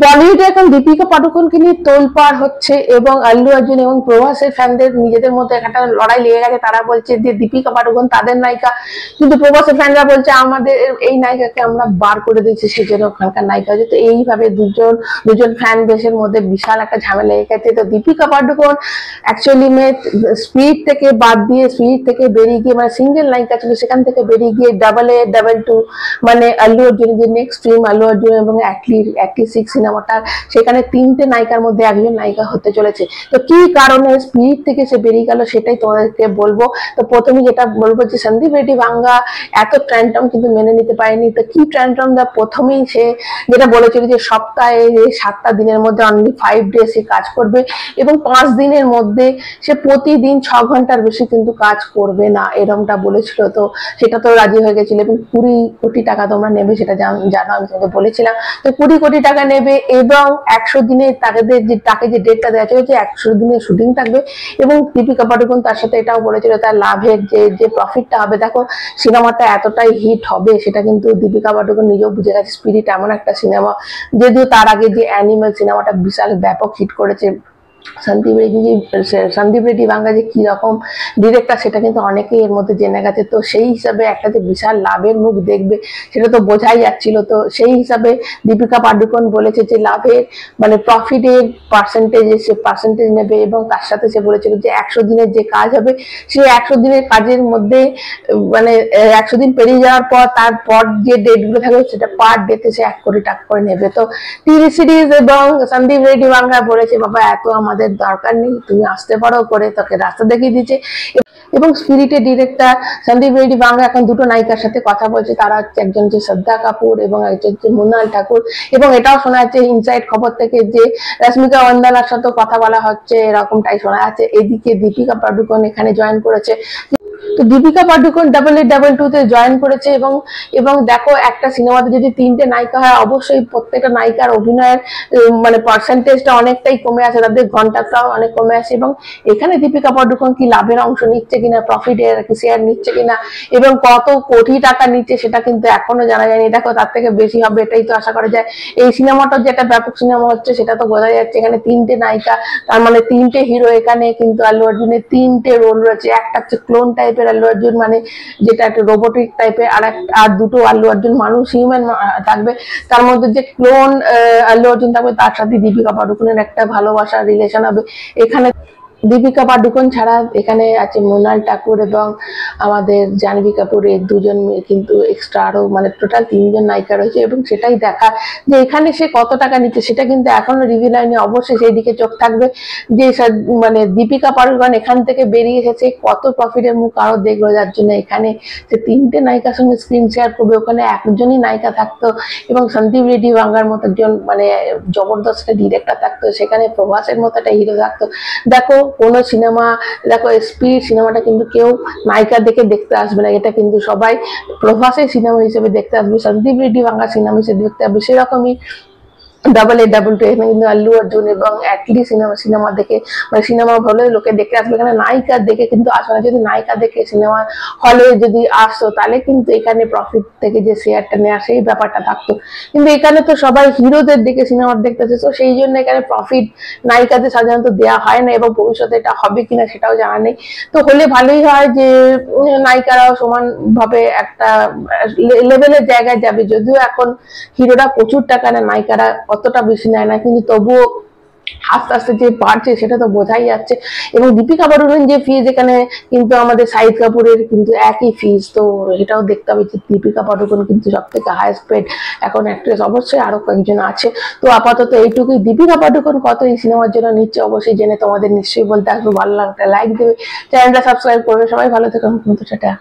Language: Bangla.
বলিউডে এখন দীপিকা পাডুকোনকে নিয়ে তোলপাড় হচ্ছে এবং আল্লু অর্জুন এবং প্রভাসের ফ্যানদের নিজেদের মধ্যে একটা লড়াই লেগে গেছে। তারা বলছে যে দীপিকা পাডুকোন তাদের নায়িকা, কিন্তু প্রভাসের ফ্যানরা বলছে আমাদের এই নায়িকাকে আমরা বার করে দিয়েছি, সেজন্য ওখানকার নায়িকা হচ্ছে। তো এইভাবে দুজন ফ্যান বেসের মধ্যে বিশাল একটা ঝামেলা লেগে গেছে। তো দীপিকা পাডুকোন অ্যাকচুয়ালি স্পিড থেকে বাদ দিয়ে, স্পিড থেকে বেরিয়ে গিয়ে, মানে সিঙ্গেল নায়িকা ছিল সেখান থেকে বেরিয়ে গিয়ে AA, 2 মানে আল্লু অর্জুনের যে নেক্সট ফিল্ম আল্লু অর্জুন এবং অ্যাটলি 6 সিনেমাটা, সেখানে 3টে নায়িকার মধ্যে একজন নায়িকা হতে চলেছে। তো কি কারণে স্পিড থেকে সে বেরিয়ে গেল সেটাই তোমাদেরকে বলবো। তো প্রথমে যেটা বলবো যে সন্দীপ রেড্ডি ভাঙ্গা এত ট্র্যান্টম কিন্তু মেনে নিতে পারেনি। তো কি ট্র্যান্টম, প্রথমেই সে যেটা বলেছিল যে সপ্তাহে 7টা দিনের মধ্যে অনলি 5 ডে সে কাজ করবে এবং 5 দিনের মধ্যে সে প্রতিদিন 6 ঘন্টার বেশি কিন্তু কাজ করবে না, এরকমটা বলেছিল। তো সেটা তো রাজি হয়ে গেছিল এবং 20 কোটি টাকা তোমরা নেবে সেটা জানো, আমি তোমাকে বলেছিলাম। তো 20 কোটি টাকা নেবে এবং 100 দিনে তাকে যে ডেটটা দেওয়া হয়েছে 100 দিনের শুটিং থাকবে। এবং দীপিকা পাডুকোন তার সাথে এটাও বলেছিল তার লাভের যে প্রফিটটা হবে, দেখো সিনেমাটা এতটাই হিট হবে সেটা কিন্তু দীপিকা পাডুকোন নিজেও বুঝে গেছে। স্পিরিট এমন একটা সিনেমা, যদিও তার আগে যে অ্যানিমেল সিনেমাটা বিশাল ব্যাপক হিট করেছে সন্দীপ রেড্ডি ভাঙ্গা যে কি রকম ডিরেক্টর সেটা কিন্তু অনেকেই এর মধ্যে জেনে গেছে। তো সেই হিসাবে একটা যে বিশাল লাভের মুখ দেখবে সেটা তো বোঝাই যাচ্ছিল। তো সেই হিসাবে দীপিকা পাডুকোন বলেছে যে লাভের মানে প্রফিটের পার্সেন্টেজ নেবে এবং তার সাথে সে বলেছিল যে 100 দিনের যে কাজ হবে সেই 100 দিনের কাজের মধ্যে মানে 100 দিন পেরিয়ে যাওয়ার পর তারপর যে ডেটগুলো থাকবে সেটা পার ডেতে সে 1 কোটি টাকা করে নেবে। তো টিভি সিরিজ এবং সন্দীপ রেড্ডি ভাঙ্গা বলেছে বাবা এত আমাদের দরকার নেই, তুমি আসতে পারো, করে তোকে রাস্তা দেখিয়ে দিচ্ছে। এবং স্পিরিটের ডিরেক্টর সন্দীপ রেড্ডি ভাঙ্গা এখন 2টো নায়িকার সাথে কথা বলছে, তারা হচ্ছে একজন হচ্ছে শ্রদ্ধা কাপুর এবং একজন হচ্ছে মৃণাল ঠাকুর। এবং এটাও শোনা যাচ্ছে ইনসাইড খবর থেকে যে রশ্মিকা মন্দানার সাথে কথা বলা হচ্ছে, এরকমটাই শোনা যাচ্ছে। এদিকে দীপিকা পাডুকোন এখানে জয়েন করেছে। তো দীপিকা পাডুকোন AA, 2 জয়েন করেছে এবং দেখো একটা সিনেমাতে যদি 3টে নায়িকা হয় অবশ্যই প্রত্যেকটা নায়িকার অভিনয়ের মানে পার্সেন্টেজটা অনেকটাই কমে আসে, তাদের ঘন্টাটাও অনেক কমে আসে। এবং এখানে দীপিকা পাডুকোন কি লাভের অংশ নিচ্ছে কিনা, প্রফিটের শেয়ার নিচ্ছে কিনা এবং কত কোটি টাকা নিচ্ছে সেটা কিন্তু এখনো জানা যায়নি। দেখো তার থেকে বেশি হবে এটাই তো আশা করা যায়। এই সিনেমাটার যে একটা ব্যাপক সিনেমা হচ্ছে সেটা তো বোঝা যাচ্ছে। এখানে 3টে নায়িকা, তার মানে 3টে হিরো। এখানে কিন্তু আল্লু অর্জুনের 3টে রোল রয়েছে, একটা হচ্ছে ক্লোন টাইপের আল্লু অর্জুন মানে যেটা একটা রোবোটিক টাইপের, আর 2টো আল্লু অর্জুন মানুষ হিউম্যান থাকবে। তার মধ্যে যে ক্লোন আল্লু অর্জুন থাকবে তার সাথে দীপিকা পাডুকোনের একটা ভালোবাসার রিলেশন হবে। এখানে দীপিকা পাডুকোন ছাড়া এখানে আছে মৃণাল ঠাকুর এবং আমাদের জাহ্নবী কাপুর, এই 2জন কিন্তু এক্সট্রা আরো মানে টোটাল 3জন নায়িকা রয়েছে। এবং সেটাই দেখা যে এখানে সে কত টাকা নিচ্ছে সেটা কিন্তু এখনো রিভিল হয়নি। অবশ্যই সেই দিকে চোখ থাকবে যে মানে দীপিকা পাডুকোন এখান থেকে বেরিয়ে এসেছে কত প্রফিটের মুখ আরো দেখলো, যার জন্য এখানে যে 3টে নায়িকার সঙ্গে স্ক্রিন শেয়ার করবে, ওখানে একজনই নায়িকা থাকতো এবং সন্দীপ রেড্ডি ভাঙ্গার মতো একজন মানে জবরদস্ত ডিরেক্টর থাকতো, সেখানে প্রভাসের মতো একটা হিরো থাকতো। দেখো কোনো সিনেমা, দেখো স্পিড সিনেমাটা কিন্তু কেউ নায়িকা দেখে দেখতে আসবে না, এটা কিন্তু সবাই প্রভাসের সিনেমা হিসেবে দেখতে আসবে, সন্দীপ রেড্ডি ভাঙ্গা সিনেমা হিসেবে দেখতে আসবে। সেরকমই AA, 2 এখানে কিন্তু আল্লু অর্জুন এবং অ্যাটলি সিনেমা দেখে মানে সিনেমা হলে লোকে দেখে আসবে, এখানে নায়িকা দেখে কিন্তু আসবে না। যদি নায়িকা দেখে সিনেমা হলে যদি আসতো তাহলে কিন্তু এখানে প্রফিট থেকে যে শেয়ারটা নেওয়া সেই ব্যাপারটা থাকতো, কিন্তু এখানে তো সবাই হিরোদের দেখে সিনেমা দেখতেছে। তো সেই জন্য এখানে প্রফিট নায়িকাদের সাধারণত দেওয়া হয় না এবং ভবিষ্যতে এটা হবে কিনা সেটাও জানা নেই। তো হলে ভালোই হয় যে নায়িকারাও সমান ভাবে একটা লেভেলের জায়গায় যাবে। যদিও এখন হিরোরা প্রচুর টাকা নেয়, নায়িকারা অতটা বেশি নেয় না, কিন্তু তবুও আস্তে আস্তে যে বাড়ছে সেটা তো বোঝাই যাচ্ছে। এবং দীপিকা পাডুকোন যে ফিজ, এখানে কিন্তু আমাদের শাহিদ কাপুরের কিন্তু একই ফিজ। তো এটাও দেখতে হবে যে দীপিকা পাডুকোন কিন্তু সব থেকে হাইয়েস্ট পেড এখন অ্যাক্ট্রেস, অবশ্যই আরো কয়েকজন আছে। তো আপাতত এইটুকুই। দীপিকা পাডুকোন কত এই সিনেমার জন্য নিচ্ছে অবশ্যই জেনে তোমাদের নিশ্চয়ই বলতে আসবে। ভালো লাগলে লাইক দেবে, চ্যানেলটা সাবস্ক্রাইব করবে। সবাই ভালো থেকো, টাটা।